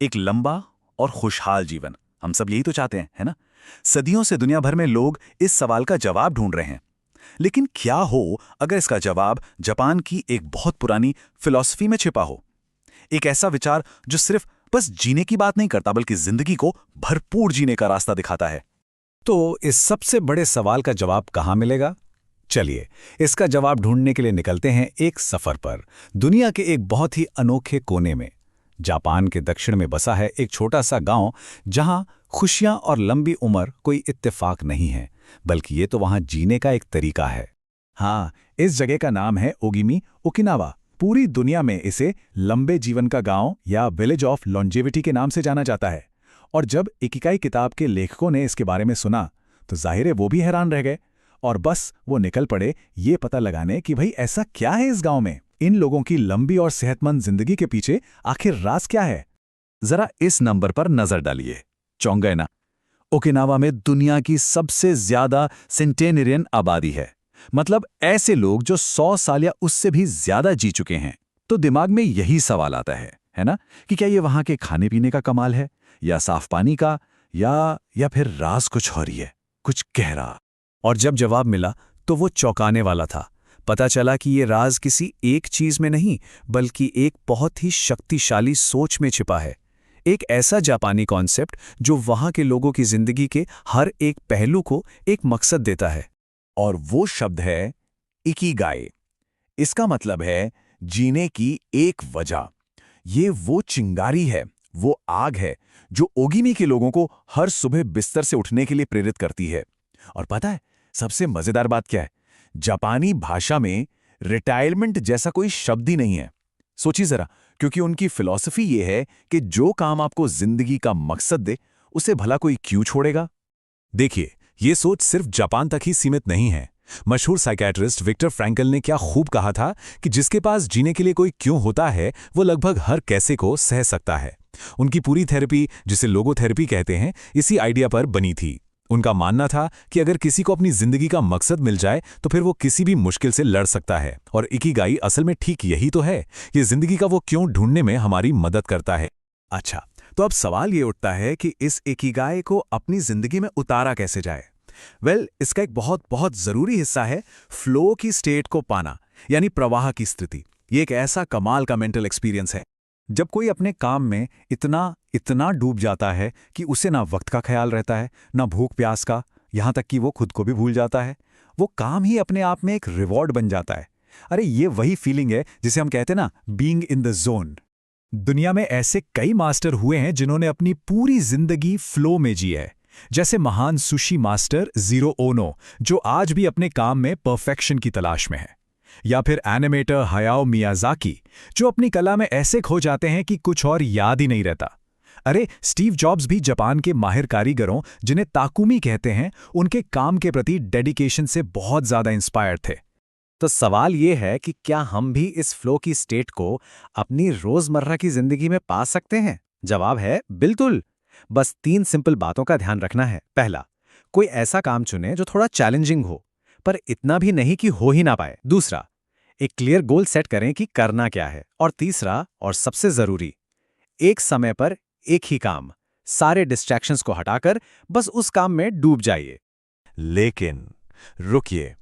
एक लंबा और खुशहाल जीवन, हम सब यही तो चाहते हैं, है ना? सदियों से दुनिया भर में लोग इस सवाल का जवाब ढूंढ रहे हैं। लेकिन क्या हो अगर इसका जवाब जापान की एक बहुत पुरानी फिलॉसफी में छिपा हो? एक ऐसा विचार जो सिर्फ बस जीने की बात नहीं करता बल्कि जिंदगी को भरपूर जीने का रास्ता दिखाता है। तो इस सबसे बड़े सवाल का जवाब कहाँ मिलेगा? चलिए, इसका जवाब ढूंढने के लिए निकलते हैं एक सफर पर, दुनिया के एक बहुत ही अनोखे कोने में। जापान के दक्षिण में बसा है एक छोटा सा गांव, जहां खुशियां और लंबी उम्र कोई इत्तेफाक नहीं है, बल्कि ये तो वहां जीने का एक तरीका है। हाँ, इस जगह का नाम है ओगिमी, ओकिनावा। पूरी दुनिया में इसे लंबे जीवन का गांव या विलेज ऑफ लॉन्जेविटी के नाम से जाना जाता है। और जब इकिगाई किताब के लेखकों ने इसके बारे में सुना, तो जाहिर है वो भी हैरान रह गए। और बस वो निकल पड़े ये पता लगाने कि भाई ऐसा क्या है इस गांव में, इन लोगों की लंबी और सेहतमंद जिंदगी के पीछे आखिर राज क्या है। जरा इस नंबर पर नजर डालिए, चौंक गए ना? ओकिनावा में दुनिया की सबसे ज्यादा सेंटेनेरियन आबादी है। मतलब ऐसे लोग जो 100 साल या उससे भी ज्यादा जी चुके हैं। तो दिमाग में यही सवाल आता है ना, कि क्या ये वहां के खाने पीने का कमाल है, या साफ पानी का, या फिर राज कुछ और ही है, कुछ गहरा। और जब जवाब मिला तो वो चौंकाने वाला था। पता चला कि ये राज किसी एक चीज में नहीं, बल्कि एक बहुत ही शक्तिशाली सोच में छिपा है। एक ऐसा जापानी कॉन्सेप्ट जो वहां के लोगों की जिंदगी के हर एक पहलू को एक मकसद देता है। और वो शब्द है इकिगाई। इसका मतलब है जीने की एक वजह। ये वो चिंगारी है, वो आग है जो ओगिमी के लोगों को हर सुबह बिस्तर से उठने के लिए प्रेरित करती है। और पता है सबसे मजेदार बात क्या है? जापानी भाषा में रिटायरमेंट जैसा कोई शब्द ही नहीं है। सोचिए जरा, क्योंकि उनकी फिलॉसफी ये है कि जो काम आपको जिंदगी का मकसद दे, उसे भला कोई क्यों छोड़ेगा। देखिए, ये सोच सिर्फ जापान तक ही सीमित नहीं है। मशहूर साइकियाट्रिस्ट विक्टर फ्रैंकल ने क्या खूब कहा था कि जिसके पास जीने के लिए कोई क्यों होता है, वो लगभग हर कैसे को सह सकता है। उनकी पूरी थेरेपी, जिसे लोगोथेरेपी कहते हैं, इसी आइडिया पर बनी थी। उनका मानना था कि अगर किसी को अपनी जिंदगी का मकसद मिल जाए तो फिर वो किसी भी मुश्किल से लड़ सकता है। और इकिगाई असल में ठीक यही तो है कि जिंदगी का वो क्यों ढूंढने में हमारी मदद करता है। अच्छा, तो अब सवाल ये उठता है कि इस इकिगाई को अपनी जिंदगी में उतारा कैसे जाए। इसका एक बहुत बहुत जरूरी हिस्सा है फ्लो की स्टेट को पाना, यानी प्रवाह की स्थिति। ये एक ऐसा कमाल का मेंटल एक्सपीरियंस है जब कोई अपने काम में इतना इतना डूब जाता है कि उसे ना वक्त का ख्याल रहता है, ना भूख प्यास का, यहां तक कि वो खुद को भी भूल जाता है। वो काम ही अपने आप में एक रिवॉर्ड बन जाता है। अरे ये वही फीलिंग है जिसे हम कहते हैं ना, बीइंग इन द जोन। दुनिया में ऐसे कई मास्टर हुए हैं जिन्होंने अपनी पूरी जिंदगी फ्लो में जी है। जैसे महान सुशी मास्टर ज़ीरो ओनो, जो आज भी अपने काम में परफेक्शन की तलाश में है। या फिर एनिमेटर हायाओ मियाज़ाकी, जो अपनी कला में ऐसे खो जाते हैं कि कुछ और याद ही नहीं रहता। अरे स्टीव जॉब्स भी जापान के माहिर कारीगरों, जिन्हें ताकुमी कहते हैं, उनके काम के प्रति डेडिकेशन से बहुत ज्यादा इंस्पायर्ड थे। तो सवाल ये है कि क्या हम भी इस फ्लो की स्टेट को अपनी रोजमर्रा की जिंदगी में पा सकते हैं? जवाब है बिल्कुल। बस 3 सिंपल बातों का ध्यान रखना है। पहला, कोई ऐसा काम चुने जो थोड़ा चैलेंजिंग हो, पर इतना भी नहीं कि हो ही ना पाए। दूसरा, एक क्लियर गोल सेट करें कि करना क्या है। और तीसरा और सबसे जरूरी, एक समय पर एक ही काम, सारे डिस्ट्रैक्शंस को हटाकर बस उस काम में डूब जाइए। लेकिन रुकिए,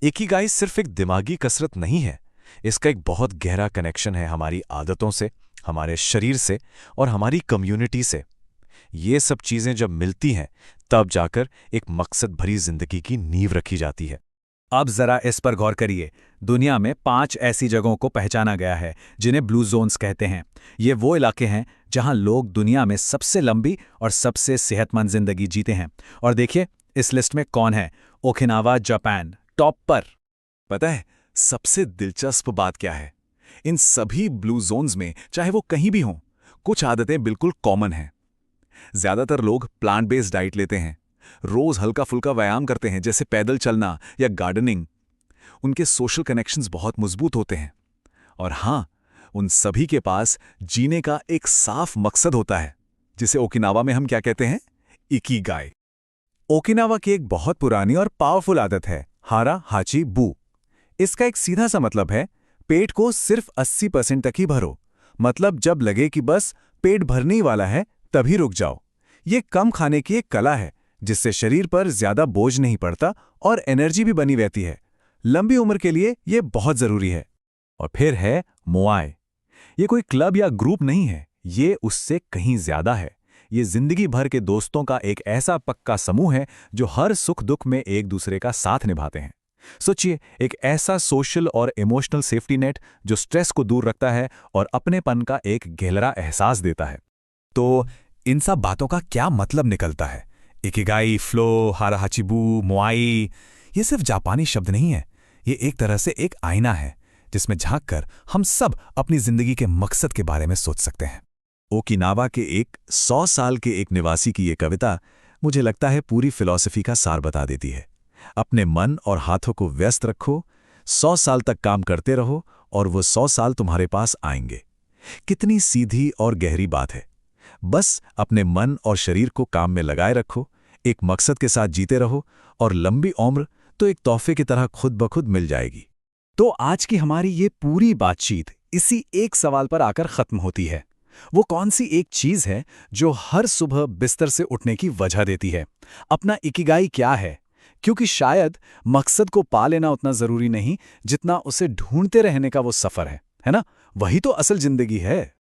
इकिगाई सिर्फ एक दिमागी कसरत नहीं है। इसका एक बहुत गहरा कनेक्शन है हमारी आदतों से, हमारे शरीर से और हमारी कम्युनिटी से। ये सब चीजें जब मिलती हैं, तब जाकर एक मकसद भरी जिंदगी की नींव रखी जाती है। अब जरा इस पर गौर करिए। दुनिया में 5 ऐसी जगहों को पहचाना गया है जिन्हें ब्लू जोन्स कहते हैं। ये वो इलाके हैं जहां लोग दुनिया में सबसे लंबी और सबसे सेहतमंद जिंदगी जीते हैं। और देखिए इस लिस्ट में कौन है। ओकिनावा, जापान, टॉप पर। पता है सबसे दिलचस्प बात क्या है? इन सभी ब्लू जोन्स में, चाहे वो कहीं भी हों, कुछ आदतें बिल्कुल कॉमन हैं। ज्यादातर लोग प्लांट बेस्ड डाइट लेते हैं, रोज हल्का फुल्का व्यायाम करते हैं, जैसे पैदल चलना या गार्डनिंग। उनके सोशल कनेक्शंस बहुत मजबूत होते हैं। और हाँ, उन सभी के पास जीने का एक साफ मकसद होता है, जिसे ओकिनावा में हम क्या कहते हैं? इकिगाई। ओकिनावा की एक बहुत पुरानी और पावरफुल आदत है हारा हाची बू। इसका एक सीधा सा मतलब है पेट को सिर्फ 80% तक ही भरो। मतलब जब लगे कि बस पेट भरने ही वाला है तभी रुक जाओ। ये कम खाने की एक कला है जिससे शरीर पर ज्यादा बोझ नहीं पड़ता और एनर्जी भी बनी रहती है। लंबी उम्र के लिए ये बहुत जरूरी है। और फिर है मोआई। ये कोई क्लब या ग्रुप नहीं है, ये उससे कहीं ज्यादा है। ये जिंदगी भर के दोस्तों का एक ऐसा पक्का समूह है जो हर सुख दुख में एक दूसरे का साथ निभाते हैं। सोचिए, एक ऐसा सोशल और इमोशनल सेफ्टी नेट जो स्ट्रेस को दूर रखता है और अपनेपन का एक गहरा एहसास देता है। तो इन सब बातों का क्या मतलब निकलता है? इकिगाई, फ्लो, हाराहाचिबू, मोआई, ये सिर्फ जापानी शब्द नहीं है। ये एक तरह से एक आईना है जिसमें झांककर हम सब अपनी जिंदगी के मकसद के बारे में सोच सकते हैं। ओकिनावा के एक 100 साल के एक निवासी की ये कविता मुझे लगता है पूरी फिलॉसफी का सार बता देती है। अपने मन और हाथों को व्यस्त रखो, 100 साल तक काम करते रहो और वो 100 साल तुम्हारे पास आएंगे। कितनी सीधी और गहरी बात है। बस अपने मन और शरीर को काम में लगाए रखो, एक मकसद के साथ जीते रहो और लंबी उम्र तो एक तोहफे की तरह खुद ब खुद मिल जाएगी। तो आज की हमारी ये पूरी बातचीत इसी एक सवाल पर आकर खत्म होती है। वो कौन सी एक चीज है जो हर सुबह बिस्तर से उठने की वजह देती है? अपना इकिगाई क्या है? क्योंकि शायद मकसद को पा लेना उतना जरूरी नहीं जितना उसे ढूंढते रहने का वो सफर है ना? वही तो असल जिंदगी है।